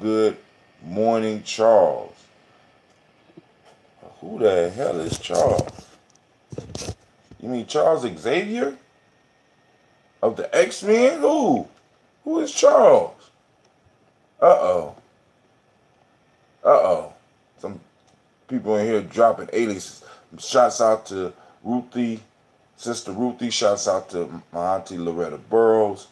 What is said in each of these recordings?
good morning, Charles. Who the hell is Charles? You mean Charles Xavier? Of the X-Men? Who? Who is Charles? Uh-oh. Uh-oh. Some people in here dropping aliases. Shouts out to Ruthie, Sister Ruthie. Shouts out to my auntie Loretta Burrows.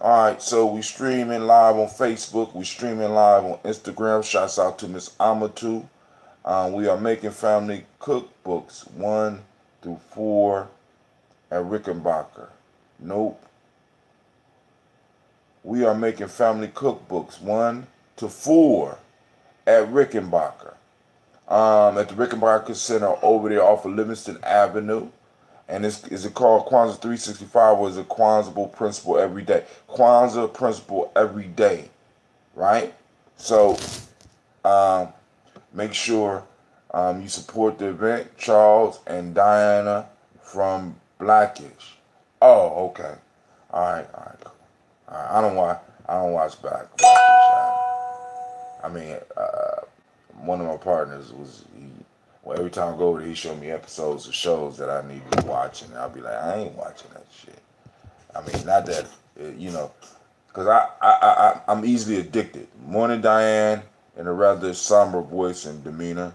All right, so we streaming live on Facebook. We streaming live on Instagram. Shouts out to Miss Amatu. We are making family cookbooks 1 through 4 at Rickenbacker. Nope. We are making family cookbooks 1 to 4 at Rickenbacker. At the Rickenbacker Center over there off of Livingston Avenue. And is it called Kwanzaa 365 or is it Kwanzaa Principle Every Day? Kwanzaa Principle Every Day, right? So make sure you support the event. Charles and Diana from Blackish. Oh, okay. All right, cool. All right, I don't watch Blackish. I mean, one of my partners well, every time I go over there, he showed me episodes of shows that I need to be watching. And I'll be like, I ain't watching that shit. I mean, not that, because I'm easily addicted. Morning, Diane, in a rather somber voice and demeanor.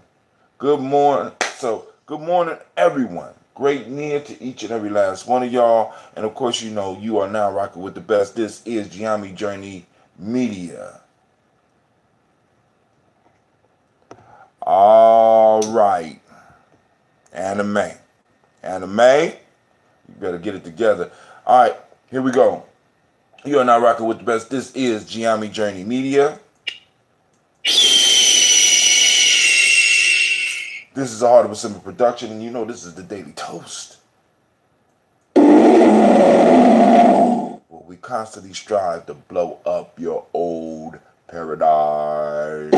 Good morning. So, good morning, everyone. Great near to each and every last one of y'all. And of course, you know, you are now rocking with the best. This is Gye-Nyame Journey Media. All right. Anime. You better get it together. All right, here we go. You are now rocking with the best. This is Gye-Nyame Journey Media. This is a Heart of a Simple production, and you know this is the Daily Toast. Well, we constantly strive to blow up your old paradigm.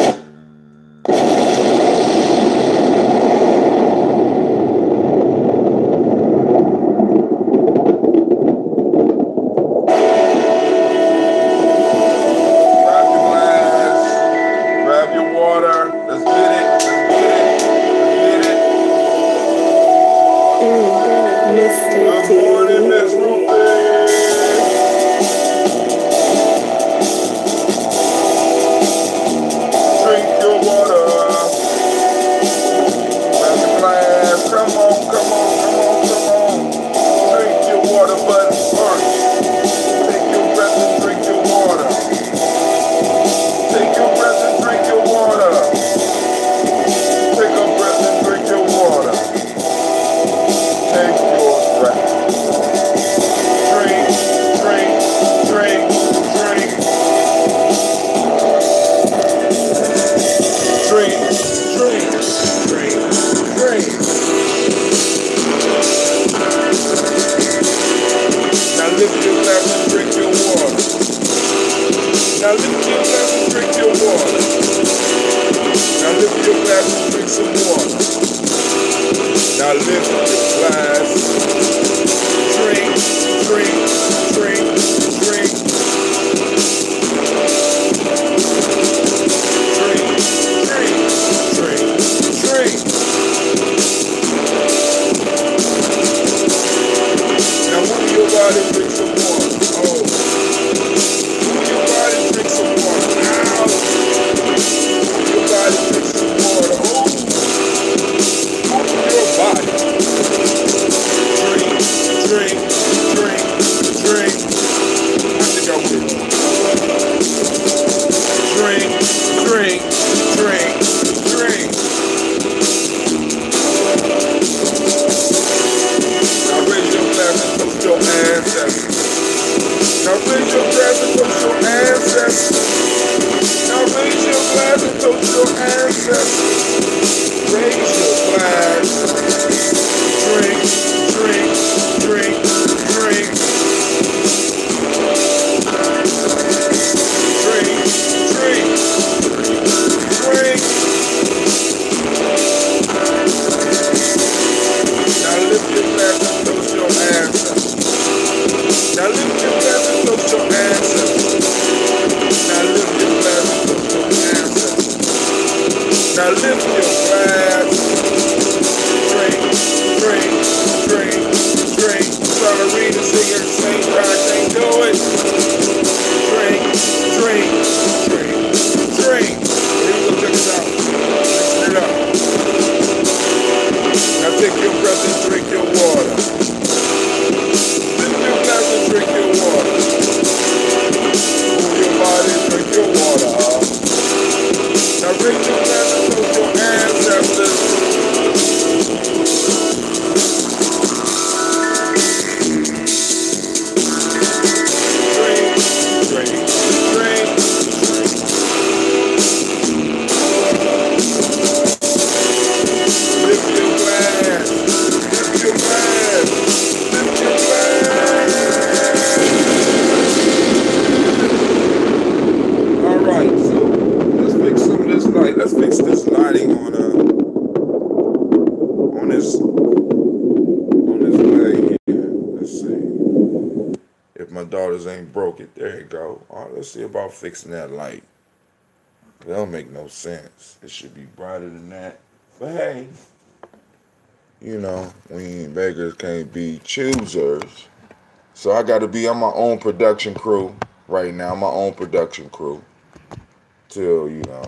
Now lift your glass and toast your ancestors. Now lift your glass and toast your lift your glass. Drink, drink, drink, drink. Trying to read and sing at the same time. I can't do it. Drink, drink, drink, drink. Here we go, check it out. Mixing it up. Now take your breath and drink your water. Lift your glass and drink your water. Move your body, drink your water. Now raise your glass and toast your ancestors. Drink, drink, drink, drink. Lift your glass. Lift your glass. Lift your glass. All right, so let's fix some of this light. Let's fix this lighting on this thing here. Let's see if my daughters ain't broke it. There you go. All right, let's see about fixing that light. That don't make no sense. It should be brighter than that. But hey, you know, we ain't beggars can't be choosers. So I'm my own production crew right now. My own production crew. Till, you know,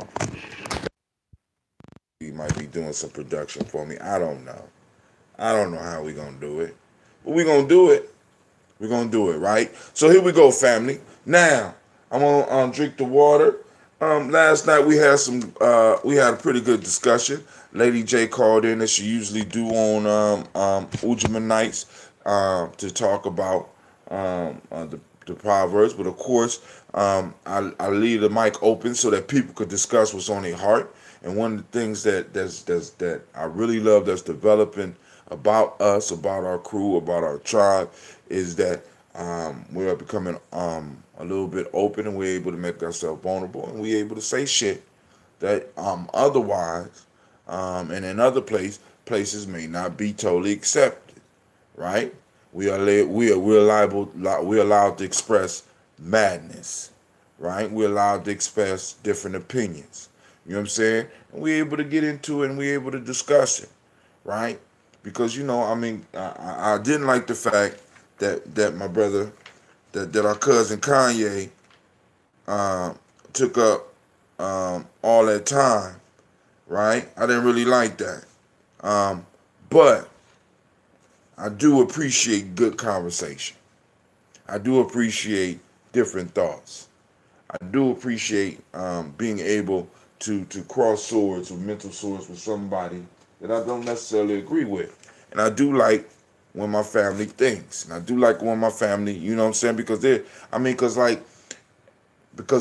he might be doing some production for me. I don't know. I don't know how we gonna do it. But we gonna do it. We're gonna do it, right? So here we go, family. Now, I'm gonna drink the water. Last night we had a pretty good discussion. Lady J called in as she usually do on Ujima nights to talk about the Proverbs. But of course, I leave the mic open so that people could discuss what's on their heart. And one of the things that I really love that's developing about us, about our crew, about our tribe, is that we are becoming a little bit open, and we're able to make ourselves vulnerable, and we're able to say shit that otherwise and in other places may not be totally accepted, right? We're allowed to express madness, right? We're allowed to express different opinions. You know what I'm saying? And we're able to get into it, and we're able to discuss it, right? Because, you know, I mean, I didn't like the fact that my brother, that our cousin Kanye took up all that time, right? I didn't really like that. But I do appreciate good conversation. I do appreciate different thoughts. I do appreciate being able to cross swords or mental swords with somebody that I don't necessarily agree with. And I do like when my family thinks. And I do like when my family, you know what I'm saying? Because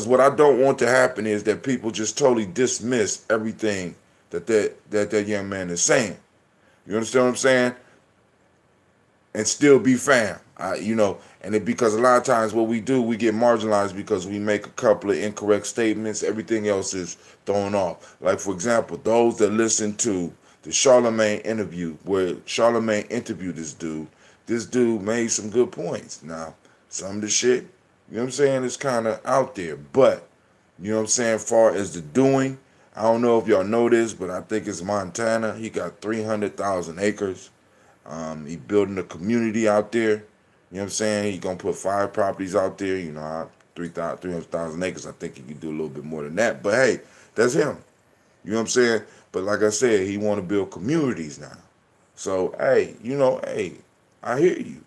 what I don't want to happen is that people just totally dismiss everything that young man is saying. You understand what I'm saying? And still be fam. Because a lot of times what we do, we get marginalized because we make a couple of incorrect statements. Everything else is thrown off. Like, for example, those that listen to the Charlemagne interview, where Charlemagne interviewed this dude made some good points. Now, some of the shit, you know what I'm saying, is kind of out there. But, you know what I'm saying, far as the doing, I don't know if y'all know this, but I think it's Montana. He got 300,000 acres. He building a community out there. You know what I'm saying? He gonna put 5 properties out there. 300,000 acres. I think he can do a little bit more than that. But hey, that's him. You know what I'm saying? But like I said, he want to build communities now. So hey, I hear you.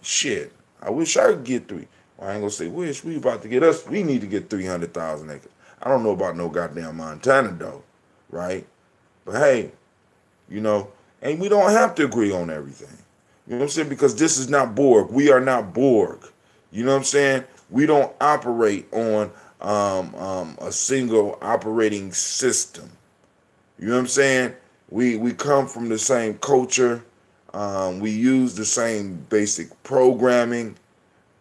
Shit. I wish I could get 3. Well, I ain't gonna say wish. We about to get us. We need to get 300,000 acres. I don't know about no goddamn Montana though, right? But hey. And we don't have to agree on everything. You know what I'm saying? Because this is not Borg. We are not Borg. You know what I'm saying? We don't operate on a single operating system. You know what I'm saying? We come from the same culture. We use the same basic programming,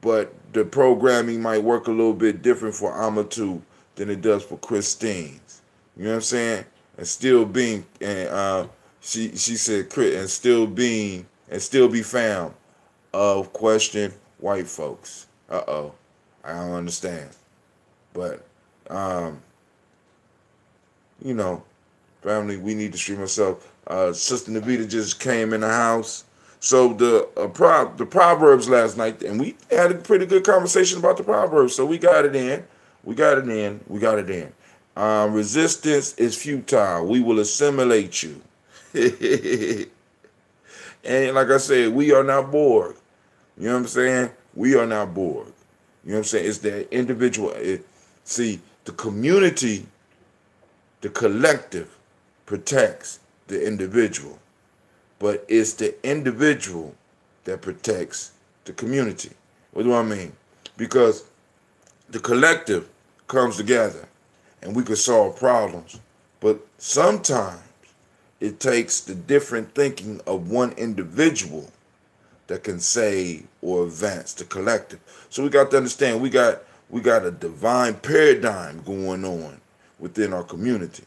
but the programming might work a little bit different for Amatu than it does for Christine's. You know what I'm saying? And still being she said and still be found of question white folks. I don't understand. But you know, family, we need to stream ourselves. Sister Navita just came in the house. So the Proverbs last night, and we had a pretty good conversation about the Proverbs. So we got it in. We got it in. We got it in. Resistance is futile. We will assimilate you. And like I said, we are not bored. You know what I'm saying? We are not bored. You know what I'm saying? It's the individual. See, the community, the collective protects the individual, but it's the individual that protects the community. What do I mean? Because the collective comes together and we can solve problems, but sometimes it takes the different thinking of one individual that can save or advance the collective. So we got to understand we got a divine paradigm going on within our community.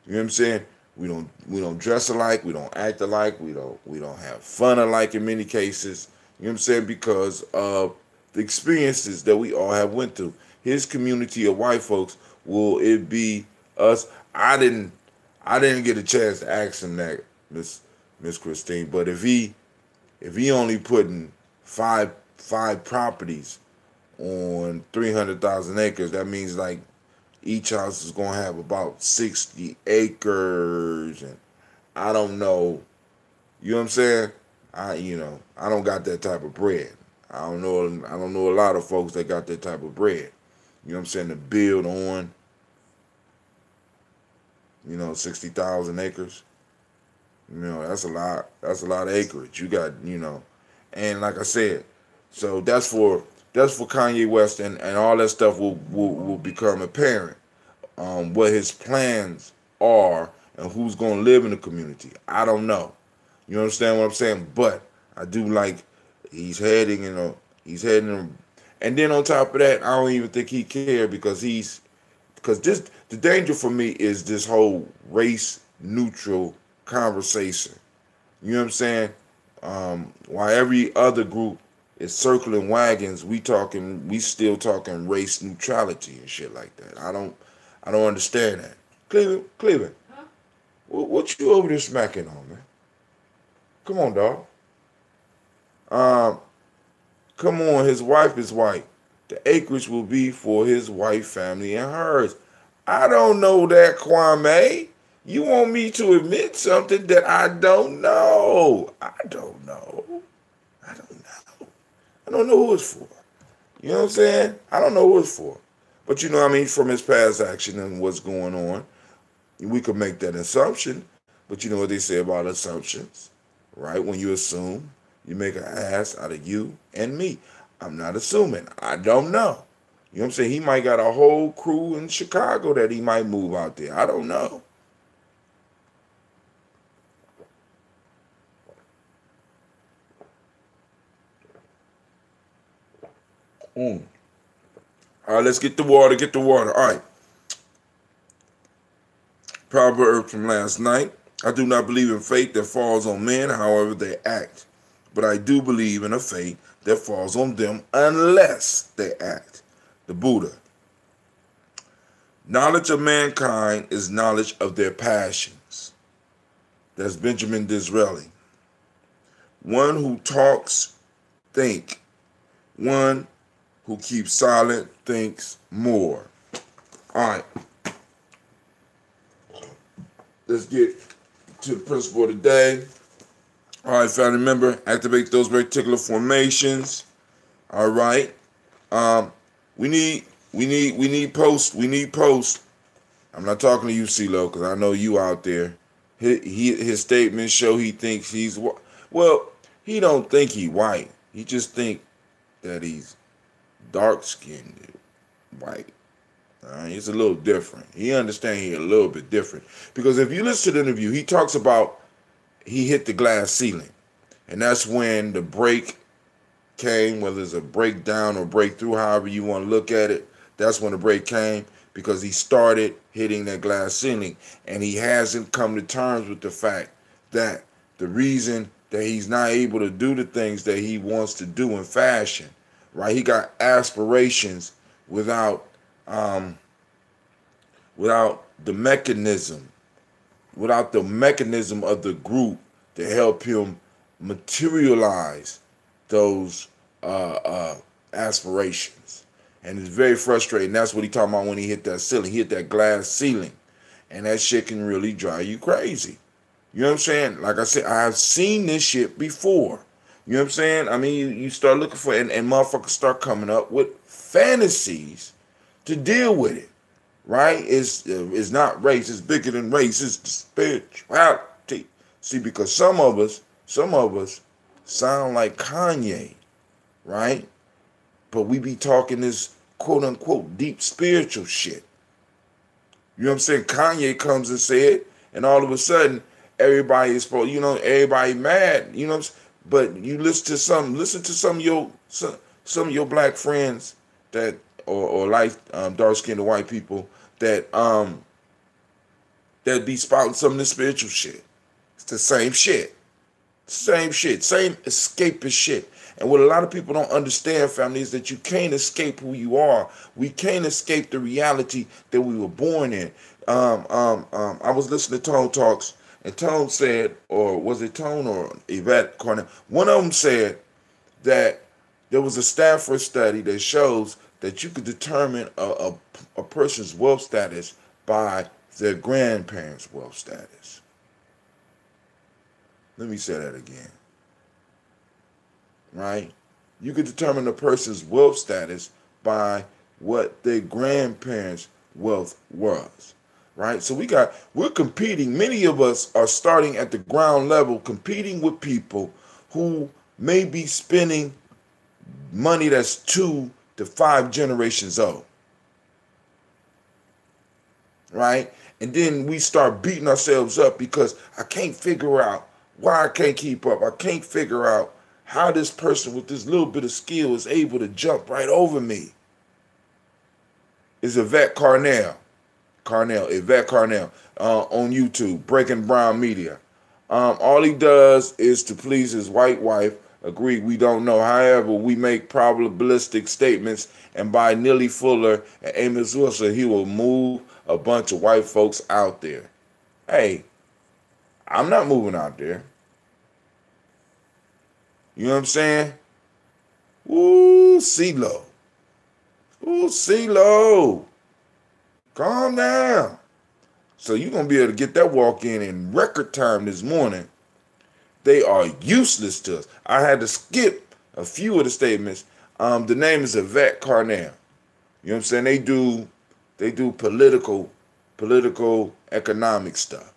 You know what I'm saying? We don't dress alike, we don't act alike, we don't have fun alike in many cases. You know what I'm saying? Because of the experiences that we all have went through. His community of white folks, will it be us? I didn't get a chance to ask him that, Miss Christine, but if he only putting five properties on 300,000 acres, that means like each house is gonna have about 60 acres, and I don't know. You know what I'm saying? I don't got that type of bread. I don't know a lot of folks that got that type of bread. You know what I'm saying? To build on, 60,000 acres. That's a lot. That's a lot of acreage. You got, and like I said, so that's for Kanye West, and all that stuff will become apparent. What his plans are and who's gonna live in the community. I don't know. You understand what I'm saying? But I do like he's heading, and then on top of that, I don't even think he cared because the danger for me is this whole race neutral conversation. You know what I'm saying? While every other group is circling wagons, we still talking race neutrality and shit like that. I don't understand that. Cleveland, huh? What you over there smacking on, man? Come on, dog. Come on, his wife is white. The acreage will be for his white family and hers. I don't know that, Kwame. You want me to admit something that I don't know. I don't know. I don't know who it's for. You know what I'm saying? I don't know who it's for. But from his past action and what's going on, we could make that assumption. But you know what they say about assumptions, right? When you assume, you make an ass out of you and me. I'm not assuming. I don't know. You know what I'm saying? He might got a whole crew in Chicago that he might move out there. I don't know. All right, let's get the water. All right. Proverb from last night. I do not believe in fate that falls on men, however they act. But I do believe in a fate that falls on them unless they act. The Buddha. Knowledge of mankind is knowledge of their passions. That's Benjamin Disraeli. One who talks, think. One who keeps silent, thinks more. All right. Let's get to the principle of the day. All right, family member, activate those reticular formations. All right. We need post. I'm not talking to you, CeeLo, because I know you out there. His statements show he thinks he's well. He don't think he white. He just think that he's dark-skinned white. It's a little different. He understands he's a little bit different. Because if you listen to the interview, he talks about he hit the glass ceiling. And that's when the break came, whether it's a breakdown or breakthrough, however you want to look at it. That's when the break came, because he started hitting that glass ceiling. And he hasn't come to terms with the fact that the reason that he's not able to do the things that he wants to do in fashion, right? He got aspirations without the mechanism, without the mechanism of the group to help him materialize those aspirations. And it's very frustrating. That's what he talking about when he hit that ceiling. He hit that glass ceiling. And that shit can really drive you crazy. You know what I'm saying? Like I said, I've seen this shit before. You know what I'm saying? I mean, you start looking for it, and motherfuckers start coming up with fantasies to deal with it. Right? It's not race. It's bigger than race. It's spirituality. See, because some of us sound like Kanye, right? But we be talking this quote unquote deep spiritual shit. You know what I'm saying? Kanye comes and said, and all of a sudden, everybody is, everybody mad. You know what I'm saying? But you listen to some of your black friends that or like dark skinned white people that be spouting some of the spiritual shit. It's the same shit. Same escapist shit. And what a lot of people don't understand, family, is that you can't escape who you are. We can't escape the reality that we were born in. I was listening to Tone Talks, and Tone said, or was it Tone or Yvette Cornell? One of them said that there was a Stanford study that shows that you could determine a person's wealth status by their grandparents' wealth status. Let me say that again. Right? You could determine a person's wealth status by what their grandparents' wealth was. Right? So we're competing. Many of us are starting at the ground level, competing with people who may be spending money that's 2 to 5 generations old. Right? And then we start beating ourselves up because I can't figure out why I can't keep up. I can't figure out how this person with this little bit of skill is able to jump right over me. It's Yvette Cornell on YouTube, Breaking Brown Media. All he does is to please his white wife. Agreed, we don't know. However, we make probabilistic statements, and by Neely Fuller and Amos Wilson, he will move a bunch of white folks out there. Hey, I'm not moving out there. You know what I'm saying? Ooh, CeeLo. Ooh, CeeLo. Calm down. So you're going to be able to get that walk in record time this morning. They are useless to us. I had to skip a few of the statements. The name is Yvette Cornell. You know what I'm saying? They do political economic stuff,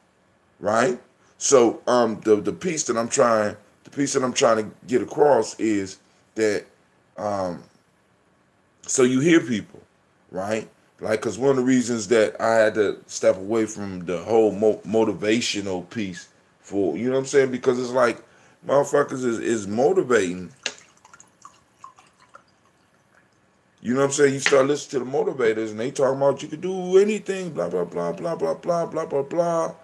right? So the piece that I'm trying to get across is that so you hear people, right? Like, because one of the reasons that I had to step away from the whole motivational piece for, you know what I'm saying? Because it's like, motherfuckers is motivating. You know what I'm saying? You start listening to the motivators and they talking about you can do anything, blah, blah, blah, blah, blah, blah, blah, blah, blah.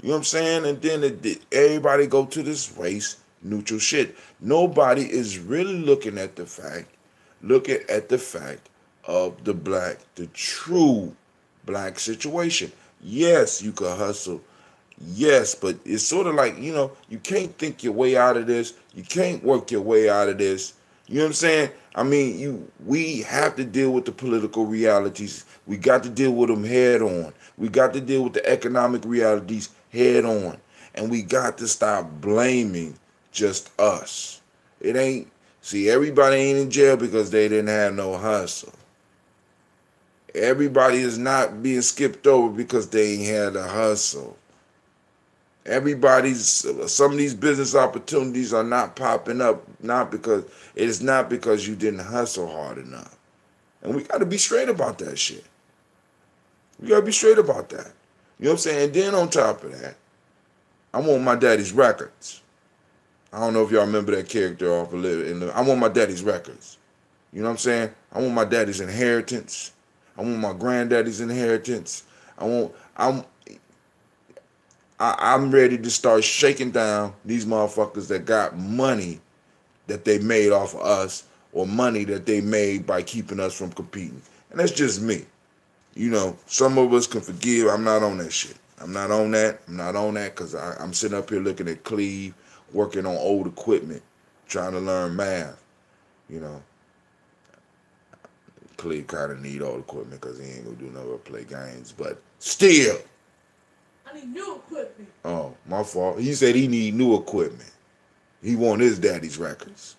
You know what I'm saying? And then everybody go to this race neutral shit. Nobody is really looking at the fact of the true black situation. Yes, you could hustle. Yes, but it's sort of like, you can't think your way out of this. You can't work your way out of this. You know what I'm saying? I mean, we have to deal with the political realities. We got to deal with them head on. We got to deal with the economic realities head on. And we got to stop blaming just us. Everybody ain't in jail because they didn't have no hustle. Everybody is not being skipped over because they ain't had a hustle. Some of these business opportunities are not popping up, it's not because you didn't hustle hard enough. And we got to be straight about that shit. We got to be straight about that. You know what I'm saying? And then on top of that, I want my daddy's records. I don't know if y'all remember that character off of Living. I want my daddy's records. You know what I'm saying? I want my daddy's inheritance. I want my granddaddy's inheritance. I'm ready to start shaking down these motherfuckers that got money that they made off of us or money that they made by keeping us from competing. And that's just me. You know, some of us can forgive. I'm not on that shit. I'm not on that. I'm not on that because I'm sitting up here looking at Cleve, working on old equipment, trying to learn math. You know, Cleve kind of need old equipment because he ain't gonna do nothing but play games. But still, I need new equipment. oh, my fault. He said he need new equipment. He want his daddy's records.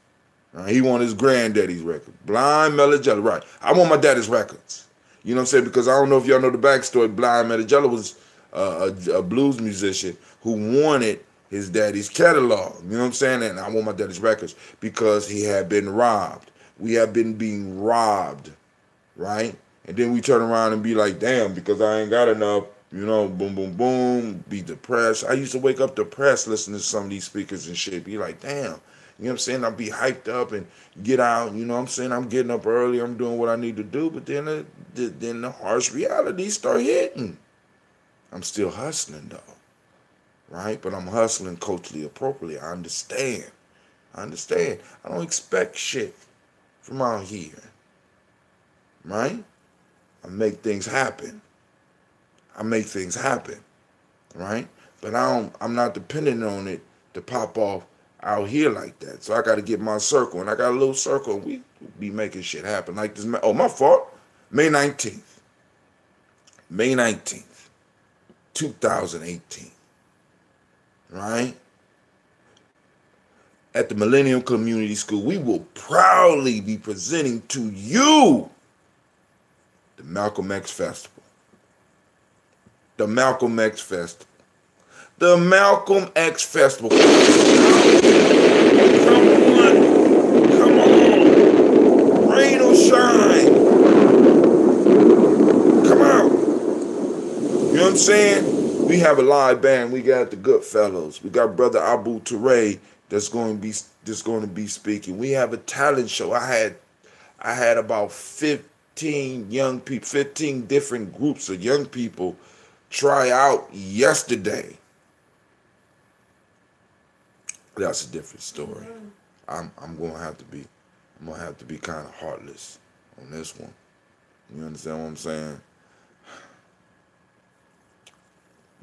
He want his granddaddy's record. Blind Mellow Jelly. Right. I want my daddy's records. You know what I'm saying? Because I don't know if y'all know the backstory. Blind Mellow Jelly was a blues musician who wanted his daddy's catalog. You know what I'm saying? And I want my daddy's records because he had been robbed. We have been being robbed. Right? And then we turn around and be like, damn, because I ain't got enough. You know, boom, boom, boom, be depressed. I used to wake up depressed listening to some of these speakers and shit. Be like, damn. You know what I'm saying? I'll be hyped up and get out. You know what I'm saying? I'm getting up early. I'm doing what I need to do. But then the harsh reality start hitting. I'm still hustling, though. Right? But I'm hustling culturally appropriately. I understand. I don't expect shit from out here. Right? I make things happen. Right? But I'm not dependent on it to pop off out here like that. So I got to get my circle, and I got a little circle, and we be making shit happen like this. Oh, my fault. May 19th, 2018. Right? At the Millennium Community School, we will proudly be presenting to you the Malcolm X Festival. The Malcolm X Festival. The Malcolm X Festival. Come on. Rain or shine. Come out. You know what I'm saying? We have a live band. We got the Goodfellas. We got Brother Abu Turay that's going to be speaking. We have a talent show. I had about 15 young people, 15 different groups of young people try out yesterday. That's a different story. I'm gonna have to be kind of heartless on this one. You understand what I'm saying?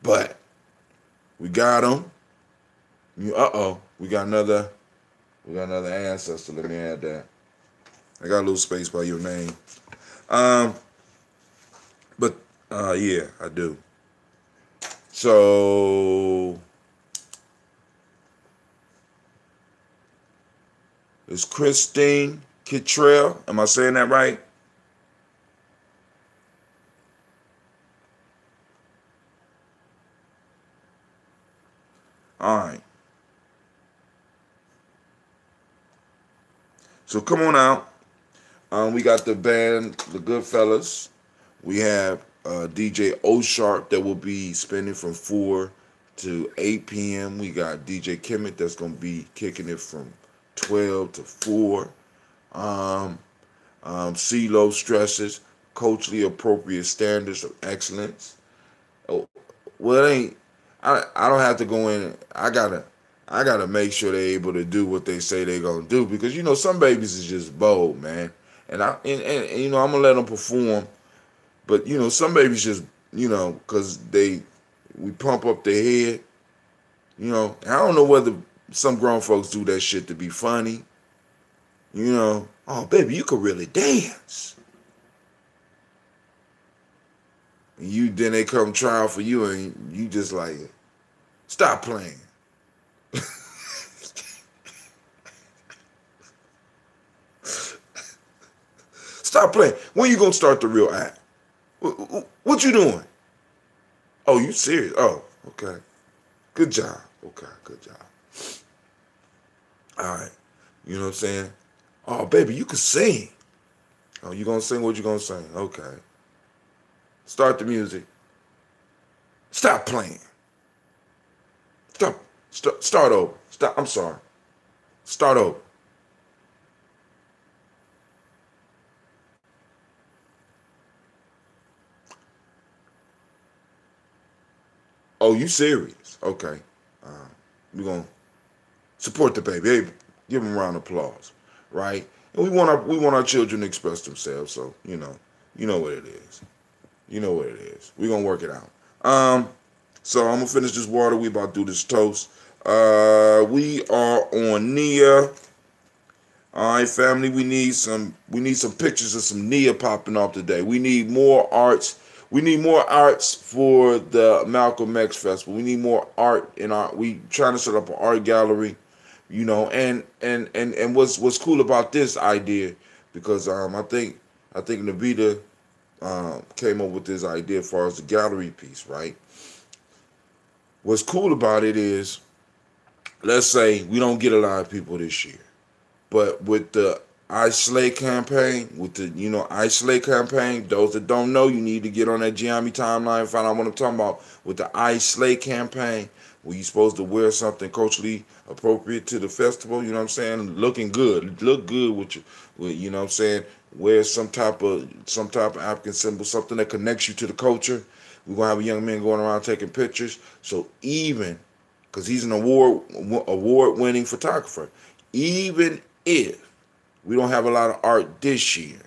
But we got them. We got another ancestor. Let me add that. I got a little space by your name. But yeah, I do. So it's Christine Kittrell. Am I saying that right? All right. So come on out. We got the band, the Goodfellas. We have DJ O-Sharp that will be spinning from 4 to 8 p.m. We got DJ Kemet that's going to be kicking it from 12 to 4. CeeLo stresses culturally appropriate standards of excellence. Oh, well, it ain't. I don't have to go in. I gotta make sure they're able to do what they say they're gonna do because you know some babies is just bold, man. And you know I'm gonna let them perform, but you know some babies just because we pump up their head. You know, I don't know whether some grown folks do that shit to be funny. You know, oh baby, you could really dance. And then they come try for you, and you just like, stop playing. Stop playing. When you gonna start the real act? What you doing? Oh, you serious? Oh, okay. Good job. Okay, good job. All right. You know what I'm saying? Oh, baby, you can sing. Oh, you gonna sing what you gonna sing? Okay. Start the music. Stop playing. Start over. Stop. I'm sorry. Start over. Oh, you serious? Okay. We're gonna support the baby. Hey, give them a round of applause, right? And we want our children to express themselves. So you know what it is. You know what it is. We're gonna work it out. So I'm gonna finish this water. We about to do this toast. We are on Nia. All right, family. We need some pictures of some Nia popping off today. We need more arts. We need more arts for the Malcolm X Festival. We need more art in our. We trying to set up an art gallery, and what's cool about this idea, because I think Navita came up with this idea as far as the gallery piece, right? What's cool about it is, let's say we don't get a lot of people this year, but with the Isolate campaign, Isolate campaign, those that don't know, you need to get on that Gye-Nyame timeline and find out what I'm talking about. With the Isolate campaign, where you're supposed to wear something culturally appropriate to the festival, you know what I'm saying? Looking good, look good you know what I'm saying? Wear some type of African symbol, something that connects you to the culture. We're gonna have a young man going around taking pictures. So even because he's an award-winning photographer, even if we don't have a lot of art this year,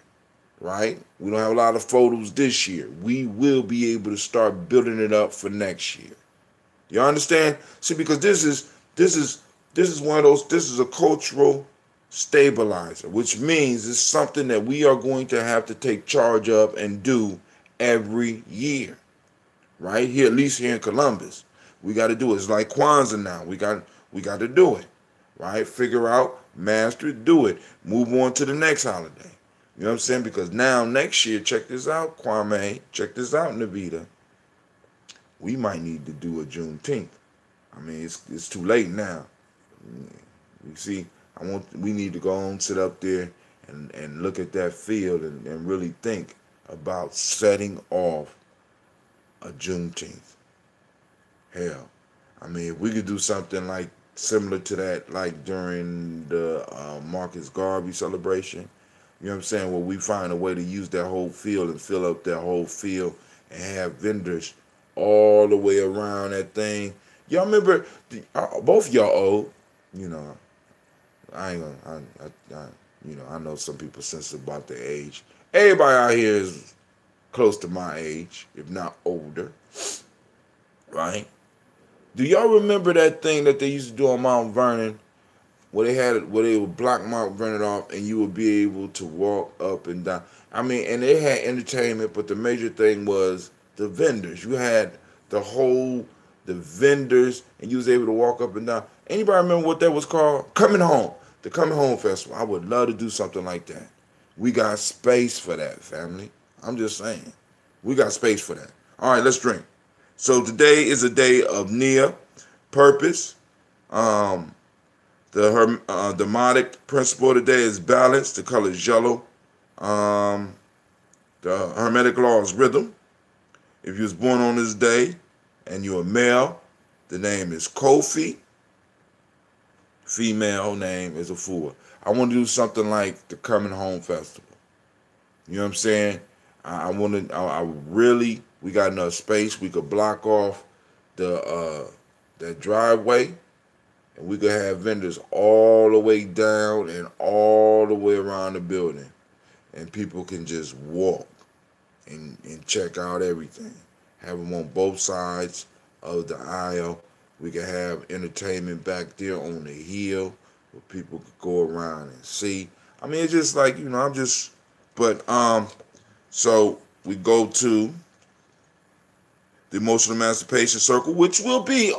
right? We don't have a lot of photos this year. We will be able to start building it up for next year. You understand? See, because this is one of those. This is a cultural stabilizer, which means it's something that we are going to have to take charge of and do every year, right here, at least here in Columbus. We got to do it. It's like Kwanzaa now. We got to do it, right? Figure out, master it, do it. Move on to the next holiday. You know what I'm saying? Because now next year, check this out, Kwame. Check this out, Navita. We might need to do a Juneteenth. I mean, it's too late now. You see, we need to go on, sit up there, and look at that field and really think about setting off a Juneteenth. Hell, I mean, if we could do something like similar to that, like during the Marcus Garvey celebration, you know what I'm saying, where we find a way to use that whole field and fill up that whole field and have vendors all the way around that thing. Y'all remember, both y'all old, you know, I ain't gonna, I know some people sensitive about their age. Everybody out here is close to my age, if not older, right? Do y'all remember that thing that they used to do on Mount Vernon, where they would block Mount Vernon off and you would be able to walk up and down? I mean, and they had entertainment, but the major thing was the vendors. You had the vendors, and you was able to walk up and down. Anybody remember what that was called? Coming Home. The Coming Home Festival. I would love to do something like that. We got space for that, family. I'm just saying. We got space for that. All right, let's drink. So today is a day of Nia, purpose. The demonic principle today is balance. The color is yellow. The hermetic law is rhythm. If you was born on this day and you're a male, the name is Kofi. Female name is Afua. I want to do something like the Coming Home Festival. You know what I'm saying? We got enough space. We could block off that driveway, and we could have vendors all the way down and all the way around the building, and people can just walk and check out everything. Have them on both sides of the aisle. We could have entertainment back there on the hill where people could go around and see. I mean, it's just like, so we go to the Emotional Emancipation Circle, which will be,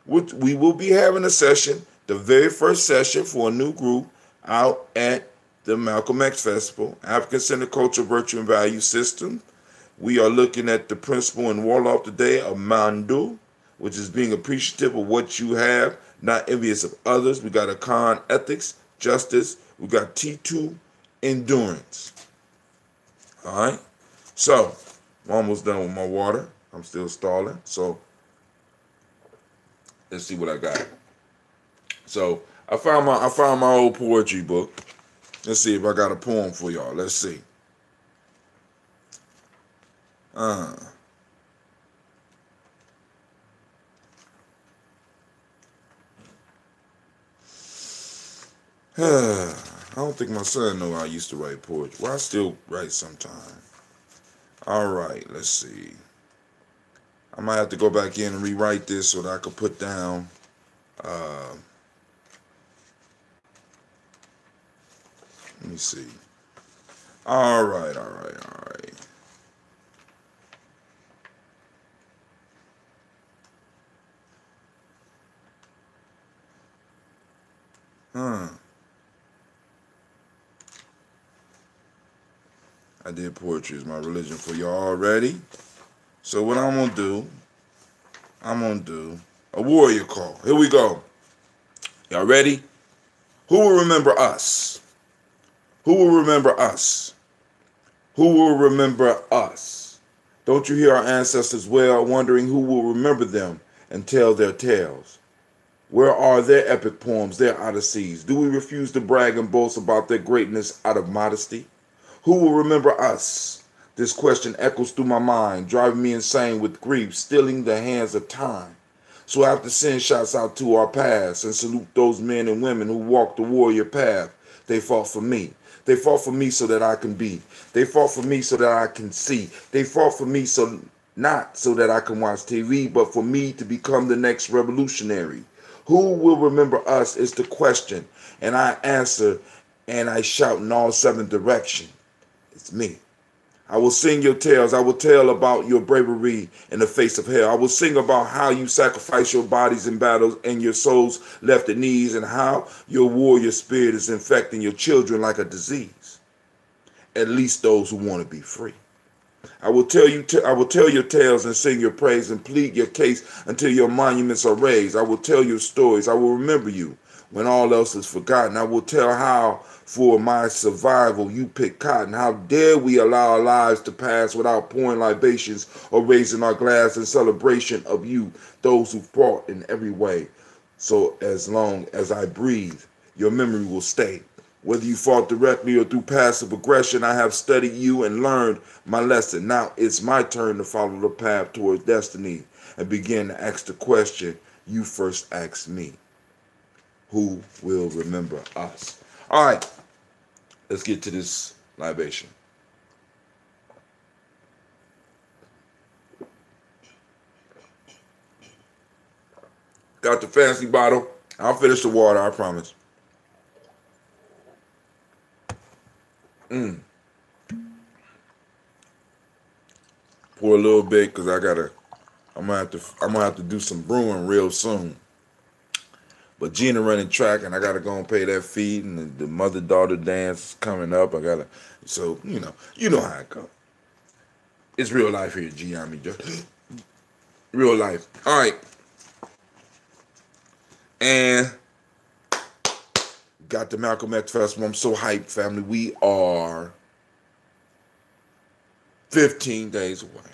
we will be having a session, the very first session for a new group out at the Malcolm X Festival, African Centered Culture, Virtue, and Value System. We are looking at the principle in Warlock today of Mandu, which is being appreciative of what you have, not envious of others. We got Akan, ethics, justice. We got T2, endurance. All right. So I'm almost done with my water. I'm still stalling. So let's see what I got. So I found my old poetry book. Let's see if I got a poem for y'all. Let's see. I don't think my son know I used to write poetry. Well, I still write sometimes. All right, let's see. I might have to go back in and rewrite this so that I could put down. Uh, Let me see. All right, all right, all right. Huh. I did poetry as my religion for y'all already. So what I'm gonna do a warrior call. Here we go. Y'all ready? Who will remember us? Who will remember us? Who will remember us? Don't you hear our ancestors wail, wondering who will remember them and tell their tales? Where are their epic poems, their odysseys? Do we refuse to brag and boast about their greatness out of modesty? Who will remember us? This question echoes through my mind, driving me insane with grief, stealing the hands of time. So I have to send shots out to our past and salute those men and women who walked the warrior path. They fought for me. They fought for me so that I can be. They fought for me so that I can see. They fought for me so not so that I can watch TV, but for me to become the next revolutionary. Who will remember us is the question, and I answer and I shout in all seven directions. It's me. I will sing your tales. I will tell about your bravery in the face of hell. I will sing about how you sacrifice your bodies in battles and your souls left at knees, and how your warrior spirit is infecting your children like a disease. At least those who want to be free. I will tell your tales and sing your praise and plead your case until your monuments are raised. I will tell your stories. I will remember you when all else is forgotten. I will tell how for my survival you pick cotton. How dare we allow our lives to pass without pouring libations or raising our glass in celebration of you, those who fought in every way. So as long as I breathe, your memory will stay. Whether you fought directly or through passive aggression, I have studied you and learned my lesson. Now it's my turn to follow the path towards destiny and begin to ask the question you first asked me. Who will remember us? All right, let's get to this libation. Got the fancy bottle. I'll finish the water, I promise. Pour a little bit because I'm gonna have to do some brewing real soon. But Gina running track, and I gotta go and pay that fee, and the mother-daughter dance is coming up. So you know how it goes. It's real life here, Gye-Nyame. Real life. All right, and got the Malcolm X Festival. I'm so hyped, family. We are 15 days away.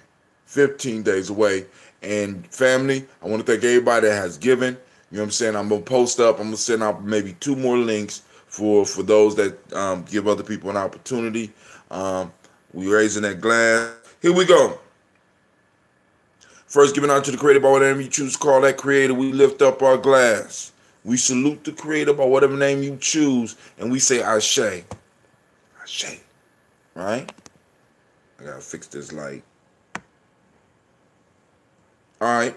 15 days away. And family, I want to thank everybody that has given. You know what I'm saying? I'm going to post up. I'm going to send out maybe 2 more links for those that give other people an opportunity. We're raising that glass. Here we go. First, giving out to the creator by whatever you choose to call that creator. We lift up our glass. We salute the creator by whatever name you choose. And we say Ashe. Ashe. Right? I got to fix this light. All right.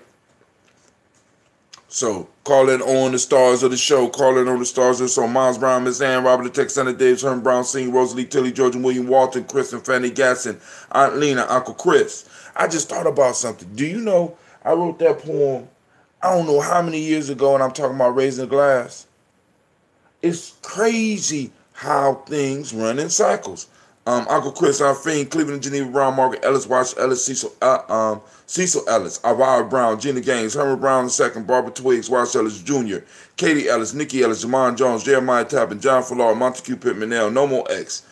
So, calling on the stars of the show. Calling on the stars of the show. Miles Brown, Miss Ann, Robert the Tech, Senator Davis, Herman Brown, Senior, Rosalie Tilly, George and William Walton, Chris and Fanny Gasson, Aunt Lena, Uncle Chris. I just thought about something. Do you know I wrote that poem, I don't know how many years ago, and I'm talking about raising a glass. It's crazy how things run in cycles. Uncle Chris, Fiend, Cleveland, Geneva Brown, Margaret Ellis, Wash Ellis, Cecil Ellis, Alvara Brown, Gina Gaines, Herman Brown II, Barbara Twiggs, Wash Ellis Jr., Katie Ellis, Nikki Ellis, Jamon Jones, Jeremiah Tappan, John Falar, Montague Pittman, No More X,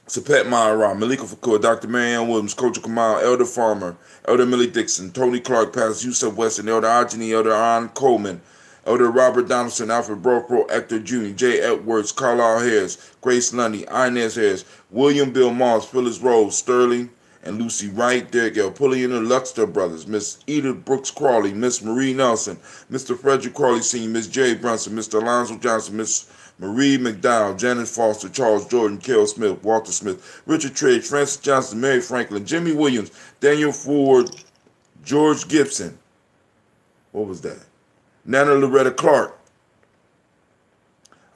Sapet Myra, Malika Fakur, Dr. Marianne Williams, Coach Kamal, Elder Farmer, Elder Millie Dixon, Tony Clark, Pastor Yusuf Weston, Elder Ageni, Elder Ron Coleman, Elder Robert Donaldson, Alfred Brockro, Hector Jr., Jay Edwards, Carlisle Harris, Grace Lundy, Inez Harris, William Bill Moss, Phyllis Rose, Sterling and Lucy Wright, Derek L. Pulley and the Luxter brothers, Miss Edith Brooks Crawley, Miss Marie Nelson, Mr. Frederick Crawley Sr., Miss Jerry Brunson, Mr. Alonzo Johnson, Miss Marie McDowell, Janice Foster, Charles Jordan, Carol Smith, Walter Smith, Richard Triggs, Francis Johnson, Mary Franklin, Jimmy Williams, Daniel Ford, George Gibson. What was that? Nana Loretta Clark,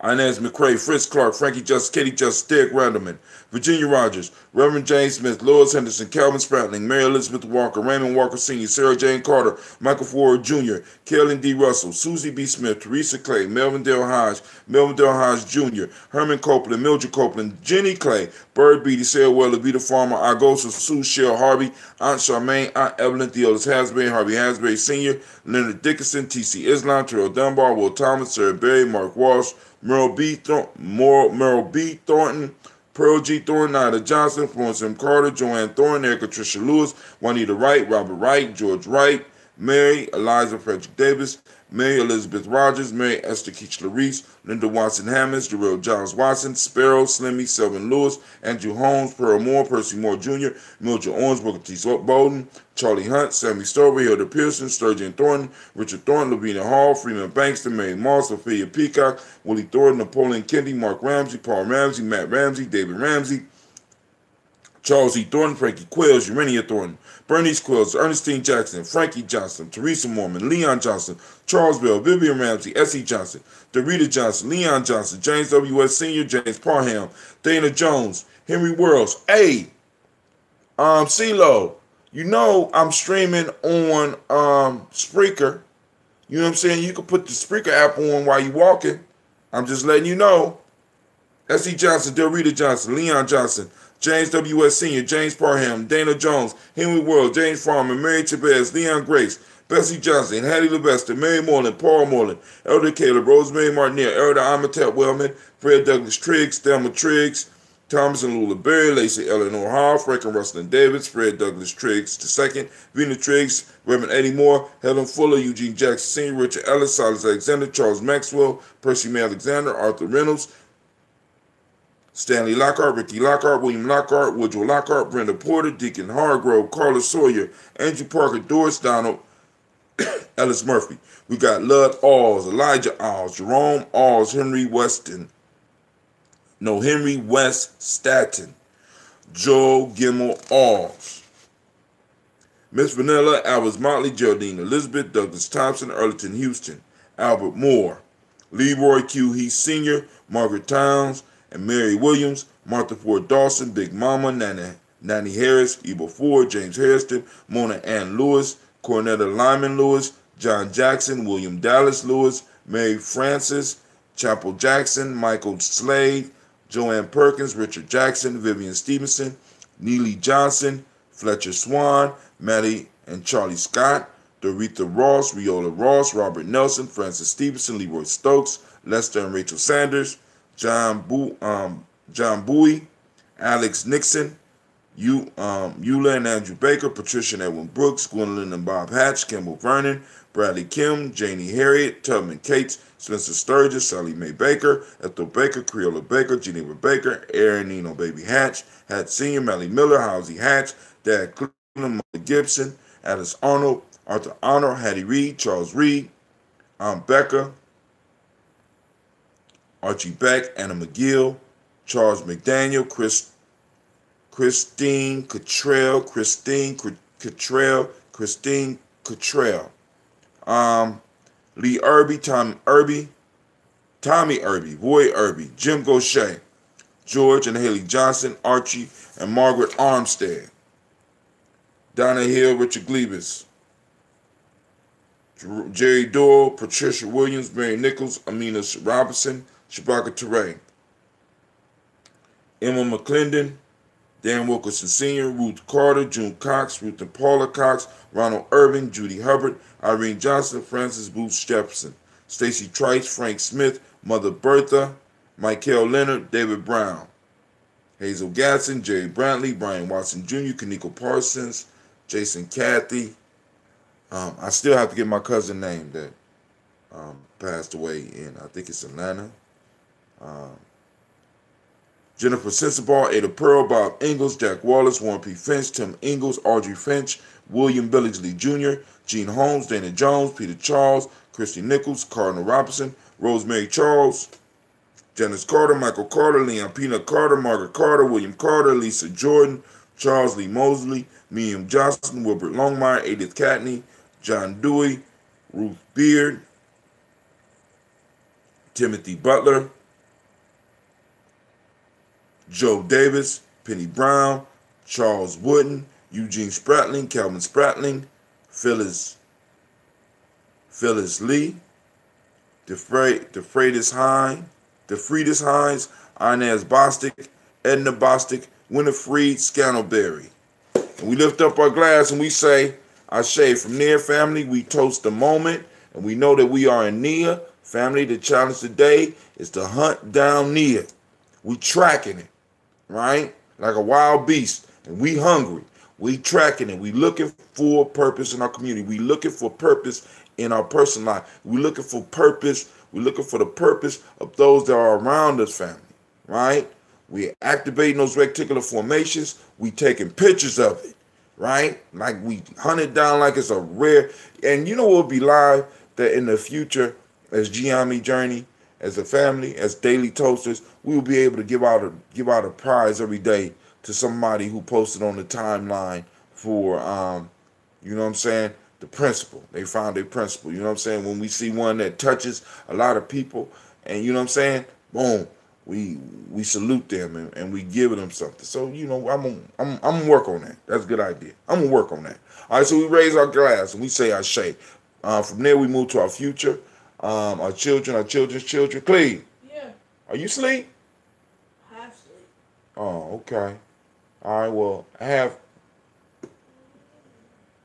Inez McCrae, Fritz Clark, Frankie Justice, Katie Justice, Derek Randleman, Virginia Rogers, Reverend James Smith, Lois Henderson, Calvin Spratling, Mary Elizabeth Walker, Raymond Walker Sr., Sarah Jane Carter, Michael Ford Jr., Carolyn D. Russell, Susie B. Smith, Teresa Clay, Melvin Dale Hodge Jr., Herman Copeland, Mildred Copeland, Jenny Clay, Bird Beatty, Sarah Weller, Vita Farmer, Argosa, Sue Shell Harvey, Aunt Charmaine, Aunt Evelyn, Theodis Hasbury, Harvey Hasbury Sr., Leonard Dickinson, T.C. Islam, Terrell Dunbar, Will Thomas, Sarah Berry, Mark Walsh, Merle B. Thornton, Pearl G. Thornton, Ida Johnson, Florence M. Carter, Joanne Thornton, Erica Tricia Lewis, Juanita Wright, Robert Wright, George Wright, Mary Eliza Frederick Davis, Mary Elizabeth Rogers, Mary Esther Keachler Reese, Linda Watson Hammonds, Jarrell Giles Watson, Sparrow, Slimmy, Selvin Lewis, Andrew Holmes, Pearl Moore, Percy Moore Jr., Mildred Owens, Booker T. Bowden, Charlie Hunt, Sammy Stover, Hilda Pearson, Sturgeon Thornton, Richard Thornton, Lavina Hall, Freeman Bankston, Mary Moss, Sophia Peacock, Willie Thornton, Napoleon Kennedy, Mark Ramsey, Paul Ramsey, Matt Ramsey, David Ramsey, Charles E. Thornton, Frankie Quills, Urania Thornton, Bernice Quills, Ernestine Jackson, Frankie Johnson, Teresa Mormon, Leon Johnson, Charles Bell, Vivian Ramsey, S.E. Johnson, Dorita Johnson, Leon Johnson, James W.S. Sr., James Parham, Dana Jones, Henry Worrells. Hey, CeeLo, you know I'm streaming on Spreaker. You know what I'm saying? You can put the Spreaker app on while you're walking. I'm just letting you know. S.E. Johnson, Dorita Johnson, Leon Johnson, James W.S. Sr., James Parham, Dana Jones, Henry Worrell, James Farmer, Mary Chavez, Leon Grace, Bessie Johnson, Hattie Levester, Mary Moreland, Paul Moreland, Elder Caleb, Rosemary Martinez, Elder Amitep Wellman, Fred Douglas Triggs, Thelma Triggs, Thomas and Lula Berry, Lacey Eleanor Hall, Frank and Russell Davis, Fred Douglas Triggs II, Vina Triggs, Reverend Eddie Moore, Helen Fuller, Eugene Jackson Sr., Richard Ellis, Silas Alexander, Charles Maxwell, Percy May Alexander, Arthur Reynolds, Stanley Lockhart, Ricky Lockhart, William Lockhart, Woodrow Lockhart, Brenda Porter, Deacon Hargrove, Carla Sawyer, Andrew Parker, Doris Donald, Ellis Murphy. We got Lud Alls, Elijah Alls, Jerome Alls, Henry West Staton, Joe Gimmel Alls, Miss Vanilla, Albert Motley, Geraldine Elizabeth, Douglas Thompson, Earlington Houston, Albert Moore, Leroy Q. Heath Sr., Margaret Towns, and Mary Williams, Martha Ford Dawson, Big Mama, Nanny Harris, Eva Ford, James Hairston, Mona Ann Lewis, Cornetta Lyman Lewis, John Jackson, William Dallas Lewis, Mary Francis, Chapel Jackson, Michael Slade, Joanne Perkins, Richard Jackson, Vivian Stevenson, Neely Johnson, Fletcher Swan, Maddie and Charlie Scott, Doretha Ross, Riola Ross, Robert Nelson, Francis Stevenson, Leroy Stokes, Lester and Rachel Sanders, John Bowie, Alex Nixon, Eula and Andrew Baker, Patricia and Edwin Brooks, Gwendolyn and Bob Hatch, Kimball Vernon, Bradley Kim, Janie Harriet, Tubman Cates, Spencer Sturgis, Sally Mae Baker, Ethel Baker, Creola Baker, Geneva Baker, Aaron Nino Baby Hatch, Hatch Sr., Mally Miller, Housie Hatch, Dad Cleveland, Mother Gibson, Alice Arnold, Arthur Arnold, Hattie Reed, Charles Reed, Becca, Archie Beck, Anna McGill, Charles McDaniel, Christine Cottrell, Lee Irby, Tommy Irby, Roy Irby, Jim Gaucher, George and Haley Johnson, Archie and Margaret Armstead, Donna Hill, Richard Glebus, Jerry Doyle, Patricia Williams, Mary Nichols, Amina Robinson, Shabaka Teray, Emma McClendon, Dan Wilkerson Sr., Ruth Carter, June Cox, Ruth and Paula Cox, Ronald Irving, Judy Hubbard, Irene Johnson, Francis Booth Jefferson, Stacy Trice, Frank Smith, Mother Bertha, Michael Leonard, David Brown, Hazel Gatson, Jerry Brantley, Brian Watson Jr., Kaniko Parsons, Jason Cathy. I still have to get my cousin name that passed away in, I think it's Atlanta. Jennifer Sensabaugh, Ada Pearl, Bob Ingalls, Jack Wallace, Warren P. Finch, Tim Ingalls, Audrey Finch, William Billingsley Jr., Gene Holmes, Dana Jones, Peter Charles, Christy Nichols, Cardinal Robinson, Rosemary Charles, Janice Carter, Michael Carter, Leon Peanut Carter, Margaret Carter, William Carter, Lisa Jordan, Charles Lee Mosley, Miriam Johnson, Wilbert Longmire, Edith Catney, John Dewey, Ruth Beard, Timothy Butler, Joe Davis, Penny Brown, Charles Wooden, Eugene Spratling, Calvin Spratling, Phyllis Lee, DeFreitas Hines, Inez Bostic, Edna Bostic, Winifred Scantleberry. And we lift up our glass and we say, Ashe. From there, family, we toast the moment, and we know that we are in Nia. Family, the challenge today is to hunt down Nia. We tracking it, right? Like a wild beast. And we hungry. We tracking it. We looking for purpose in our community. We looking for purpose in our personal life. We looking for purpose. We looking for the purpose of those that are around us, family, right? We activating those reticular formations. We taking pictures of it, right? Like we hunt it down like it's a rare. And you know what would be live? That in the future, as Gye-Nyame Journey, as a family, as daily toasters, we will be able to give out a prize every day to somebody who posted on the timeline for you know what I'm saying, the principle. They found a principle. You know what I'm saying? When we see one that touches a lot of people, and you know what I'm saying, boom, we salute them and we give them something. So you know, I'm gonna work on that. That's a good idea. I'm gonna work on that. All right, so we raise our glass and we say Ashe. From there we move to our future, our children, our children's children. Cleve, Yeah. are you asleep? Half sleep. Oh, okay. All right. Well, I have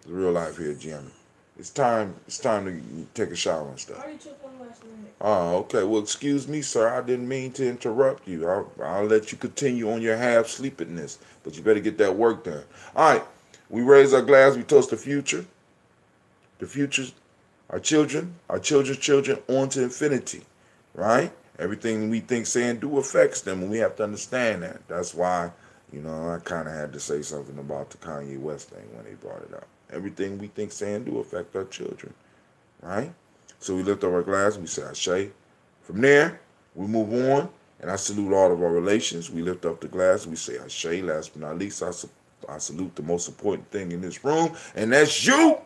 the real life here, Jimmy. It's time. It's time to take a shower and I stuff. already took one last night. Oh, okay. Well, excuse me, sir. I didn't mean to interrupt you. I'll let you continue on your half sleepiness, but you better get that work done. All right. We raise our glass. We toast the futures, our children, our children's children, on to infinity. Right? Everything we think, say, and do affects them, and we have to understand that. That's why, you know, I kind of had to say something about the Kanye West thing when they brought it up. Everything we think, say, and do affect our children. Right? So we lift up our glass and we say Ashe. From there, we move on, and I salute all of our relations. We lift up the glass and we say Ashe. Last but not least, I salute the most important thing in this room, and that's you.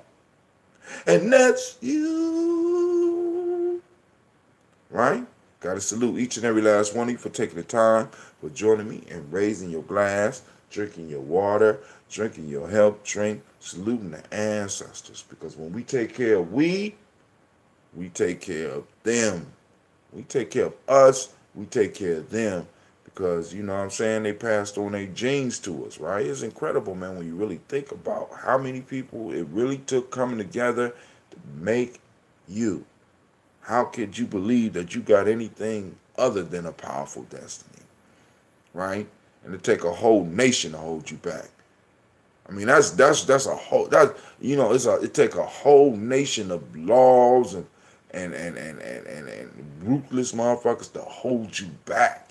And that's you. Right? Got to salute each and every last one of you for taking the time, for joining me and raising your glass, drinking your water, drinking your health drink, saluting the ancestors. Because when we take care of we take care of them. We take care of us, we take care of them. Because, you know what I'm saying, they passed on their genes to us, right? It's incredible, man, when you really think about how many people it really took coming together to make you. How could you believe that you got anything other than a powerful destiny, right? And to take a whole nation to hold you back. I mean, that's a whole, that, you know, it take a whole nation of laws and ruthless motherfuckers to hold you back,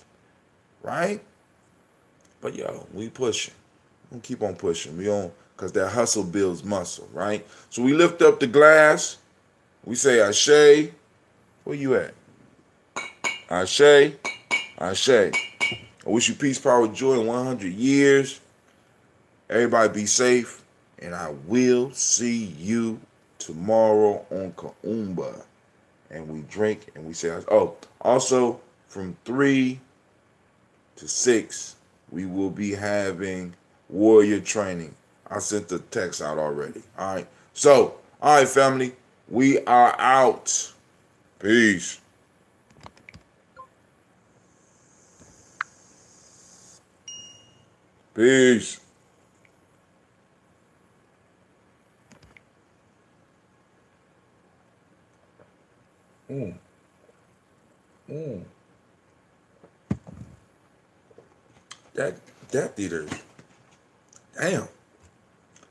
right? But yo, we pushing. We keep on pushing. We on, cause that hustle builds muscle, right? So we lift up the glass. We say Ashe. Where you at? Ashe. Ashe. I wish you peace, power, joy in 100 years. Everybody be safe, and I will see you tomorrow on Kaumba. And we drink and we say, oh, also from 3 to 6, we will be having warrior training. I sent the text out already. All right. So, all right, family, we are out. Peace. Peace. Mm. Mm. That Death Eater, damn,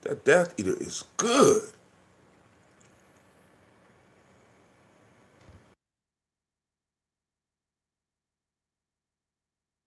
that Death Eater is good.